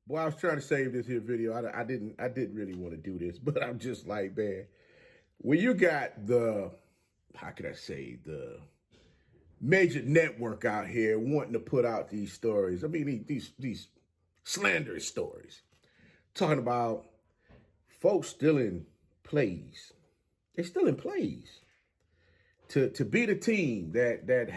Boy, I was trying to save this here video. I didn't really want to do this, but I'm just like, man, when you got the, how can I say, the major network out here wanting to put out these stories. I mean, these slanderous stories, talking about folks stealing plays. They're stealing plays to beat a team that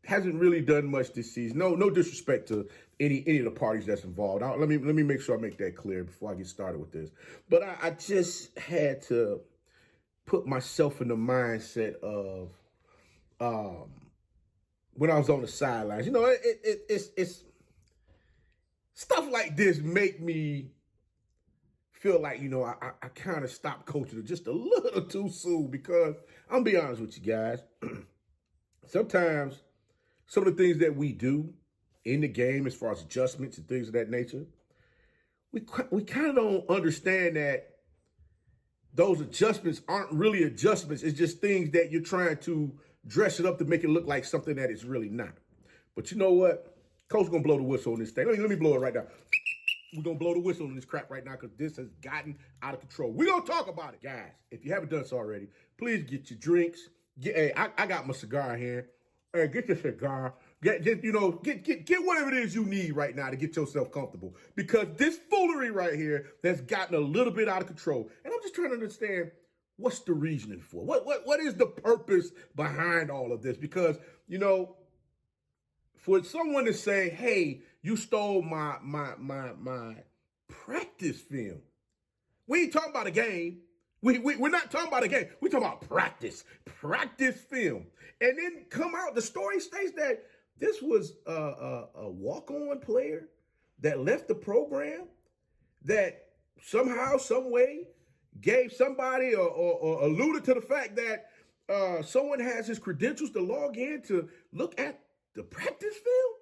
hasn't really done much this season. No disrespect to any of the parties that's involved. Let me make sure I make that clear before I get started with this. But I just had to put myself in the mindset of when I was on the sidelines. You know, it's stuff like this make me feel like, you know, I kind of stopped coaching just a little too soon, because I'm gonna be honest with you guys. Sometimes some of the things that we do in the game, as far as adjustments and things of that nature, we kind of don't understand that those adjustments aren't really adjustments. It's just things that you're trying to dress it up to make it look like something that it's really not. But you know what? Coach's gonna blow the whistle on this thing. Let me blow it right now. We're going to blow the whistle on this crap right now, because this has gotten out of control. We're going to talk about it. Guys, if you haven't done so already, please get your drinks. Hey, I got my cigar here. Hey, get your cigar. Get whatever it is you need right now to get yourself comfortable, because this foolery right here has gotten a little bit out of control. And I'm just trying to understand, what's the reasoning for? What is the purpose behind all of this? Because, you know, for someone to say, hey, you stole my practice film. We ain't talking about a game. We're not talking about a game. We're talking about practice film. And then come out, the story states that this was a walk-on player that left the program, that somehow, some way gave somebody or alluded to the fact that someone has his credentials to log in to look at the practice film.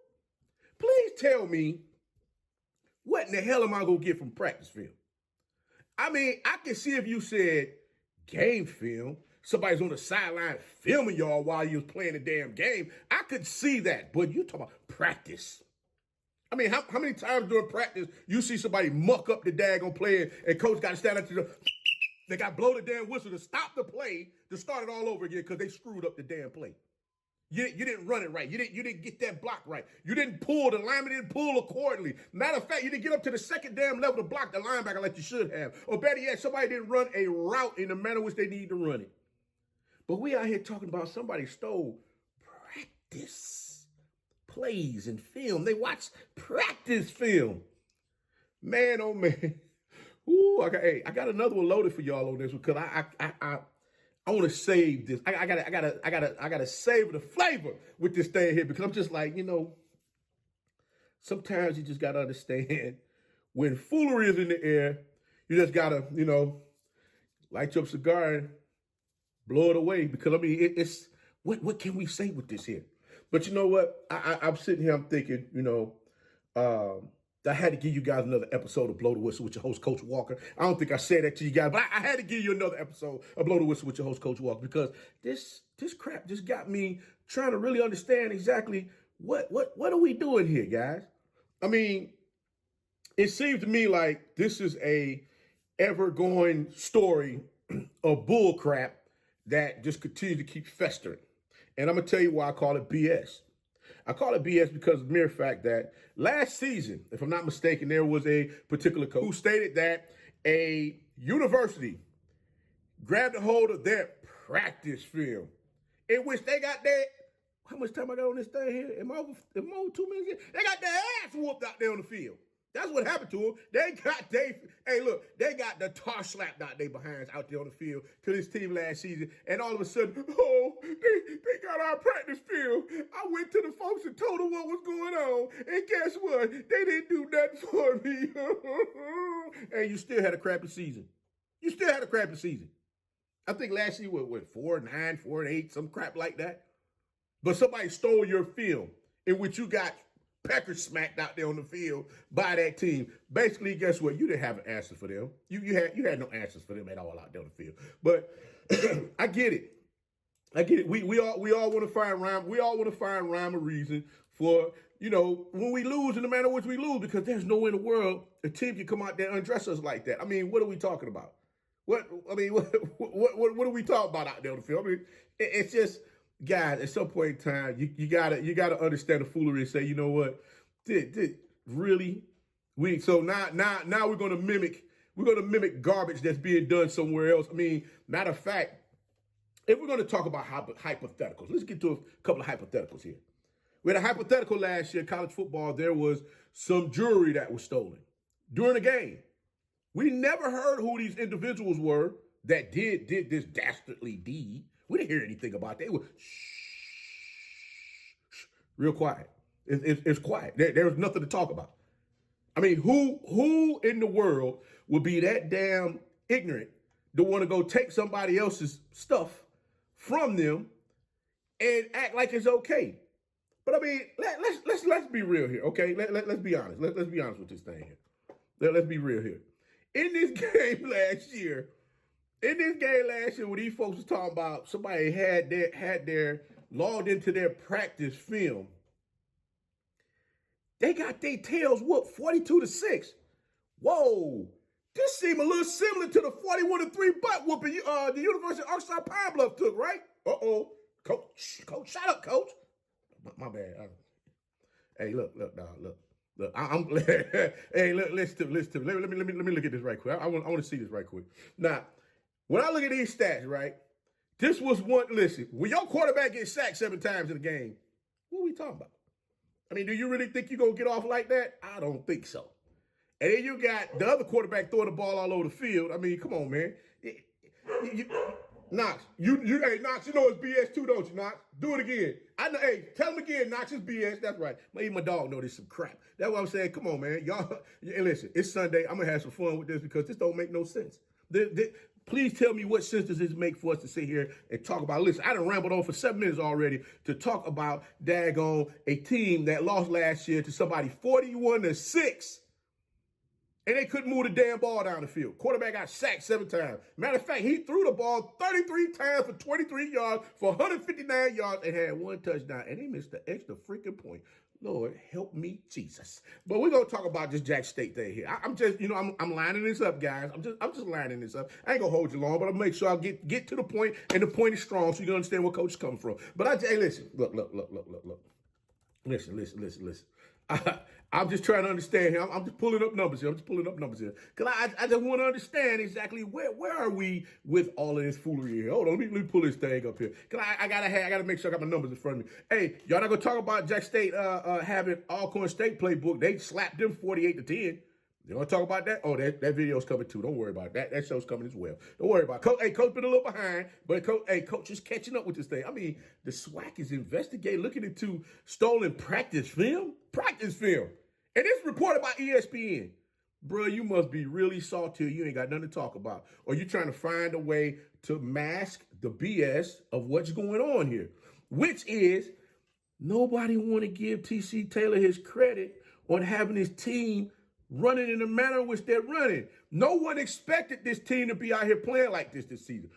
Please tell me, what in the hell am I going to get from practice film? I mean, I can see if you said game film, somebody's on the sideline filming y'all while you was playing the damn game. I could see that, but you talking about practice. I mean, how many times during practice you see somebody muck up the daggone play and coach got to stand up to they got to blow the damn whistle to stop the play to start it all over again because they screwed up the damn play. You didn't run it right. You didn't get that block right. You didn't pull, the lineman didn't pull accordingly. Matter of fact, you didn't get up to the second damn level to block the linebacker like you should have. Or better yet, somebody didn't run a route in the manner in which they need to run it. But we out here talking about somebody stole practice plays and film. They watch practice film. Man, oh man. Ooh, I got another one loaded for y'all on this one, because I want to save this. I gotta save the flavor with this thing here, because I'm just like, you know, sometimes you just gotta understand, when foolery is in the air, you just gotta, you know, light your cigar and blow it away. Because I mean, it's what can we say with this here? But you know what? I'm sitting here, I'm thinking, you know, I had to give you guys another episode of Blow the Whistle with your host, Coach Walker. I don't think I said that to you guys, but I had to give you another episode of Blow the Whistle with your host, Coach Walker, because this crap just got me trying to really understand exactly what are we doing here, guys? I mean, it seems to me like this is a ever-going story of bull crap that just continues to keep festering. And I'm going to tell you why I call it BS. I call it BS because of the mere fact that last season, if I'm not mistaken, there was a particular coach who stated that a university grabbed a hold of their practice film, in which they got their, how much time I got on this thing here? Am I over 2 minutes here? They got their ass whooped out there on the field. That's what happened to them. They got they got the tar slapped out their behinds out there on the field to this team last season. And all of a sudden, oh, they got our practice field. I went to the folks and told them what was going on. And guess what? They didn't do nothing for me. And you still had a crappy season. You still had a crappy season. I think last year went 4-9, 4-8, some crap like that. But somebody stole your film in which you got pecker smacked out there on the field by that team. Basically, guess what? You didn't have an answer for them. You had no answers for them at all out there on the field. But I get it. We all want to find rhyme. We all want to find rhyme or reason for when we lose in the manner in which we lose, because there's no way in the world a team can come out there and undress us like that. I mean, what are we talking about? What are we talking about out there on the field? I mean, it's just, guys, at some point in time, you gotta understand the foolery and say, you know what, really? So now we're gonna mimic garbage that's being done somewhere else. I mean, matter of fact, if we're gonna talk about hypotheticals, let's get to a couple of hypotheticals here. We had a hypothetical last year in college football. There was some jewelry that was stolen during the game. We never heard who these individuals were that did this dastardly deed. We didn't hear anything about that. It was real quiet. It's quiet. There was nothing to talk about. I mean, who in the world would be that damn ignorant to want to go take somebody else's stuff from them and act like it's okay? But I mean, let's be real here, okay? Let's be honest. Let's be honest with this thing here. Let's be real here. In this game last year, when these folks was talking about somebody had their logged into their practice film, they got their tails whooped 42-6. Whoa. This seemed a little similar to the 41-3 butt whooping the University of Arkansas Pine Bluff took, right? Uh-oh. Coach, shut up, coach. My bad. Hey, look, dog, look. Hey, look, listen to me. Let me look at this right quick. I want to see this right quick. Now, when I look at these stats, right, this was one. Listen, when your quarterback gets sacked 7 times in a game, what are we talking about? I mean, do you really think you're gonna get off like that? I don't think so. And then you got the other quarterback throwing the ball all over the field. I mean, come on, man. Knox, hey, Knox, you know it's BS too, don't you, Knox? Do it again. I know, hey, tell him again, Knox, it's BS. That's right. Even my dog know this some crap. That's what I'm saying. Come on, man. Y'all, listen, it's Sunday. I'm going to have some fun with this because this don't make no sense. Please tell me what sense does this make for us to sit here and talk about. Listen, I done rambled on for 7 minutes already to talk about daggone a team that lost last year to somebody 41-6. And they couldn't move the damn ball down the field. Quarterback got sacked 7 times. Matter of fact, he threw the ball 33 times for 23 yards for 159 yards and had 1 touchdown. And he missed the extra freaking point. Lord, help me, Jesus. But we're going to talk about this Jack State thing here. I'm just, I'm lining this up, guys. I'm just lining this up. I ain't going to hold you long, but I'll make sure I get to the point, and the point is strong so you can understand where coach is coming from. But hey, listen. Look. Listen. I'm just trying to understand here. I'm just pulling up numbers here. Because I just want to understand exactly where are we with all of this foolery here. Hold on, let me pull this thing up here. Because I gotta make sure I got my numbers in front of me. Hey, y'all not going to talk about Jack State having Alcorn State playbook. They slapped them 48-10. You want to talk about that? Oh, that video's coming too. Don't worry about it. That show's coming as well. Don't worry about it. Coach been a little behind, but coach is catching up with this thing. I mean, the SWAC is investigating, looking into stolen practice film. And it's reported by ESPN. Bro, you must be really salty. You ain't got nothing to talk about. Or you trying to find a way to mask the BS of what's going on here, which is nobody want to give TC Taylor his credit on having his team running in the manner in which they're running. No one expected this team to be out here playing like this season.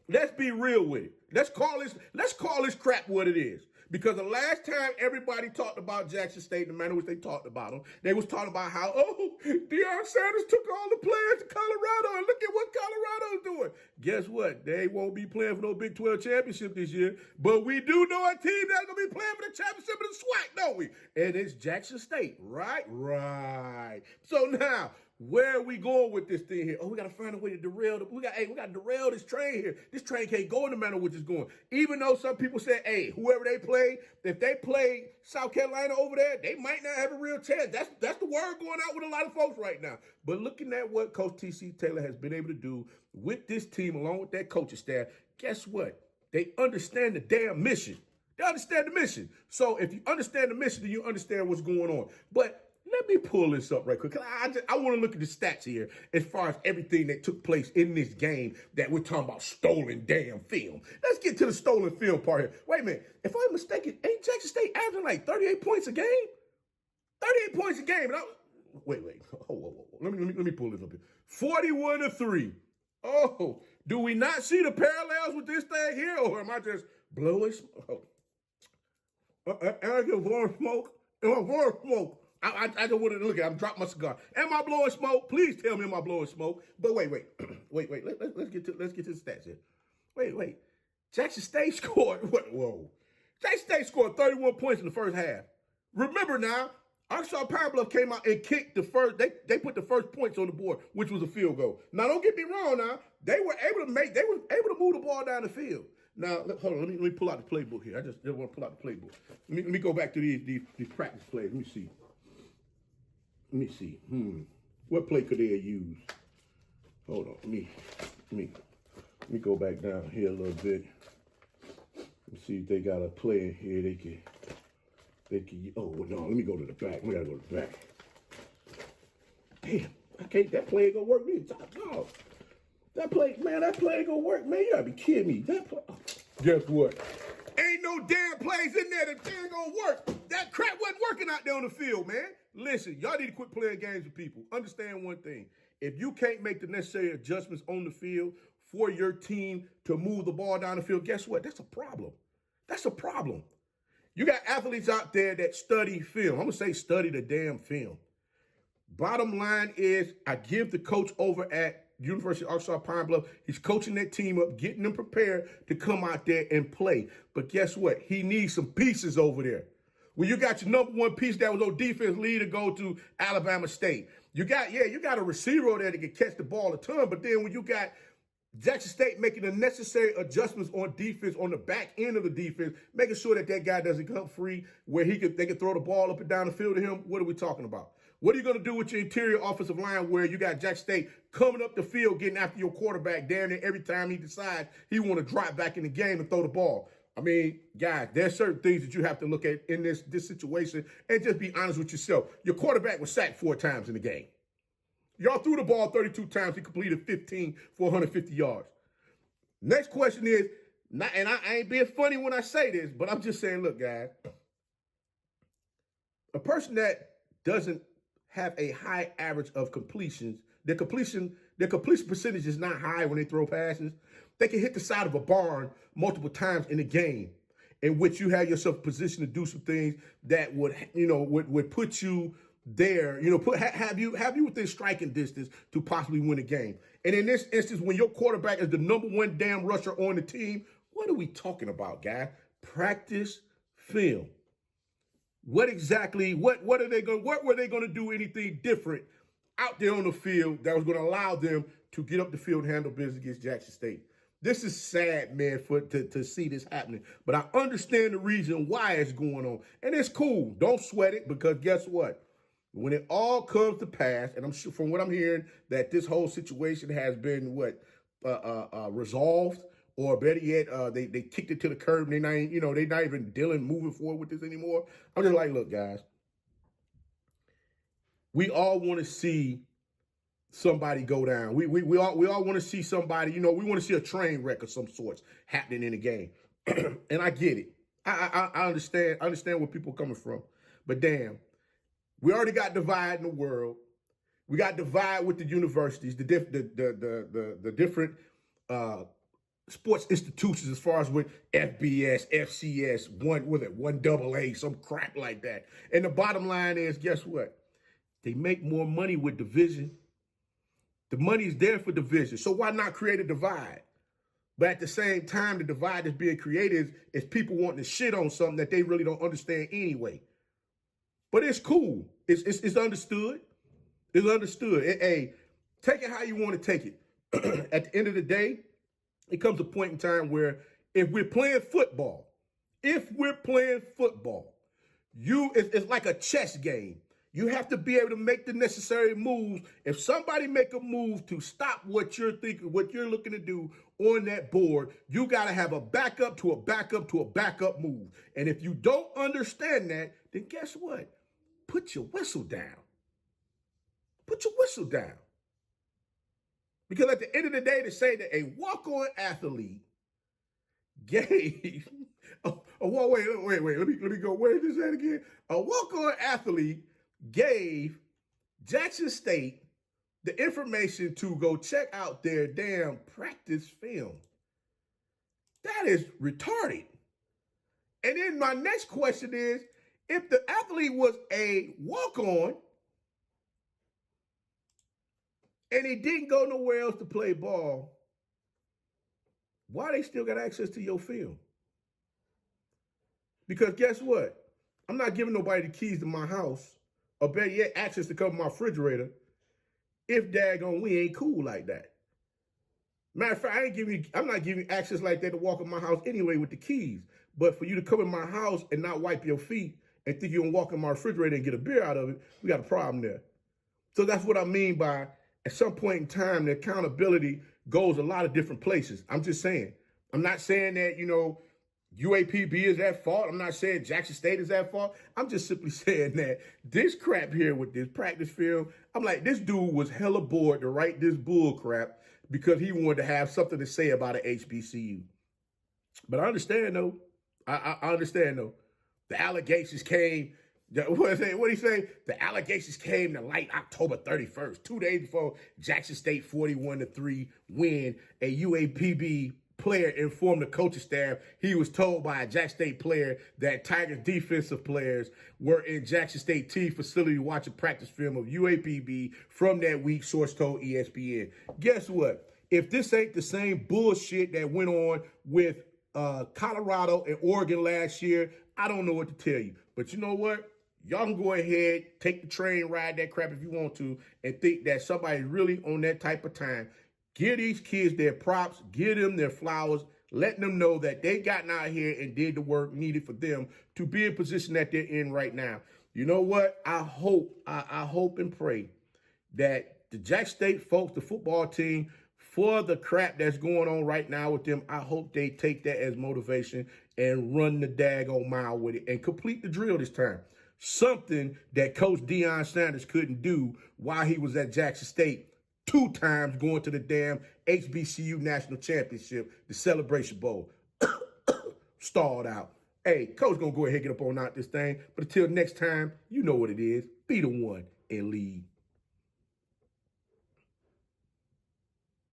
Let's be real with it. Let's call this crap what it is. Because the last time everybody talked about Jackson State, the manner in which they talked about them, they was talking about how, Deion Sanders took all the players to Colorado, and look at what Colorado's doing. Guess what? They won't be playing for no Big 12 championship this year, but we do know a team that's going to be playing for the championship in the SWAC, don't we? And it's Jackson State, right? Right. So now, where are we going with this thing here? Oh, we got to find a way to derail. We got to derail this train here. This train can't go in the manner which it's going. Even though some people say, hey, whoever they play, if they play South Carolina over there, they might not have a real chance. That's the word going out with a lot of folks right now. But looking at what Coach TC Taylor has been able to do with this team, along with that coaching staff, guess what? They understand the damn mission. They understand the mission. So if you understand the mission, then you understand what's going on. But let me pull this up right quick. I want to look at the stats here as far as everything that took place in this game that we're talking about stolen damn film. Let's get to the stolen film part here. Wait a minute. If I'm mistaken, ain't Jackson State averaging like 38 points a game? 38 points a game. Wait. Whoa. Let me pull this up here. 41-3. Oh, do we not see the parallels with this thing here, or am I just blowing? And I get blowing smoke. Am I blowing smoke? I don't want to look at it. I'm dropping my cigar. Am I blowing smoke? Please tell me am I blowing smoke. But wait. wait. Let's get to the stats here. Wait. Jackson State scored. Whoa. Jackson State scored 31 points in the first half. Remember now, Arkansas Pine Bluff came out and kicked the first. They put the first points on the board, which was a field goal. Now don't get me wrong. Now they were able to move the ball down the field. Now hold on. Let me pull out the playbook here. I just want to pull out the playbook. Let me go back to these practice plays. Let me see. What play could they have used? Hold on. Let me go back down here a little bit. Let me see if they got a play in here they can. Oh no, let me go to the back. We gotta go to the back. Damn, I can't. That play ain't gonna work me. No, that play ain't gonna work, man. You gotta be kidding me. That play. Guess what? Ain't no damn plays in there that ain't gonna work. That crap wasn't working out there on the field, man. Listen, y'all need to quit playing games with people. Understand one thing. If you can't make the necessary adjustments on the field for your team to move the ball down the field, guess what? That's a problem. That's a problem. You got athletes out there that study film. I'm going to say study the damn film. Bottom line is I give the coach over at University of Arkansas Pine Bluff, he's coaching that team up, getting them prepared to come out there and play. But guess what? He needs some pieces over there. When you got your number one piece that was on defense lead to go to Alabama State. You got a receiver over there that can catch the ball a ton, but then when you got Jackson State making the necessary adjustments on defense, on the back end of the defense, making sure that guy doesn't come free where they can throw the ball up and down the field to him. What are we talking about? What are you going to do with your interior offensive line where you got Jackson State coming up the field, getting after your quarterback damn near every time he decides he want to drop back in the game and throw the ball? I mean, guys, there's certain things that you have to look at in this situation and just be honest with yourself. Your quarterback was sacked 4 times in the game. Y'all threw the ball 32 times. He completed 15 for 150 yards. Next question is, and I ain't being funny when I say this, but I'm just saying, look, guys, a person that doesn't have a high average of completions, their completion percentage is not high when they throw passes. They can hit the side of a barn multiple times in a game in which you have yourself positioned to do some things that would put you there, have you within striking distance to possibly win a game. And in this instance, when your quarterback is the number one damn rusher on the team, what are we talking about, guys? Practice film. What were they going to do anything different out there on the field that was going to allow them to get up the field and handle business against Jackson State? This is sad, man, to see this happening. But I understand the reason why it's going on. And it's cool. Don't sweat it, because guess what? When it all comes to pass, and I'm sure from what I'm hearing that this whole situation has been resolved, or better yet, they kicked it to the curb and they're not even moving forward with this anymore. I'm just like, look, guys, we all want to see somebody go down. We all want to see somebody, we want to see a train wreck of some sorts happening in the game. And I get it. I understand where people are coming from. But damn, we already got divide in the world. We got divide with the universities, the different sports institutions as far as with FBS, FCS, one AA, some crap like that. And the bottom line is, guess what? They make more money with division. The money is there for division. So why not create a divide? But at the same time, the divide that's being created is people wanting to shit on something that they really don't understand anyway. But it's cool. It's understood. It's understood. Hey, take it how you want to take it. At the end of the day, it comes a point in time where if we're playing football, it's like a chess game. You have to be able to make the necessary moves. If somebody make a move to stop what you're thinking, what you're looking to do on that board, you got to have a backup to a backup to a backup move. And if you don't understand that, then guess what? Put your whistle down. Put your whistle down. Because at the end of the day, to say that a walk-on athlete gave, wait, let me go, where is this at again? A walk-on athlete gave Jackson State the information to go check out their damn practice film. That is retarded. And then my next question is, if the athlete was a walk-on and he didn't go nowhere else to play ball, why they still got access to your film? Because guess what? I'm not giving nobody the keys to my house, or better yet, access to cover my refrigerator, if daggone we ain't cool like that. Matter of fact, I'm not giving you access like that to walk in my house anyway with the keys. But for you to come in my house and not wipe your feet and think you're gonna walk in my refrigerator and get a beer out of it, we got a problem there. So that's what I mean by, at some point in time, the accountability goes a lot of different places. I'm just saying. I'm not saying that, UAPB is at fault. I'm not saying Jackson State is at fault. I'm just simply saying that this crap here with this practice film, I'm like, this dude was hella bored to write this bull crap because he wanted to have something to say about an HBCU. But I understand, though. I understand, though. The allegations came, what did he say? The allegations came to light October 31st, 2 days before Jackson State 41-3 win. A UAPB player informed the coaching staff he was told by a Jackson State player that Tigers defensive players were in Jackson State T facility watching practice film of UAPB from that week, source told ESPN. Guess what? If this ain't the same bullshit that went on with Colorado and Oregon last year, I don't know what to tell you. But you know what? Y'all can go ahead, take the train, ride that crap if you want to, and think that somebody's really on that type of time. Give these kids their props, give them their flowers, letting them know that they gotten out here and did the work needed for them to be in position that they're in right now. You know what? I hope and pray that the Jackson State folks, the football team, for the crap that's going on right now with them, I hope they take that as motivation and run the daggone mile with it and complete the drill this time. Something that Coach Deion Sanders couldn't do while he was at Jackson State 2 times going to the damn HBCU National Championship, the Celebration Bowl. Stalled out. Hey, Coach gonna go ahead and get up on out this thing. But until next time, you know what it is. Be the one and lead.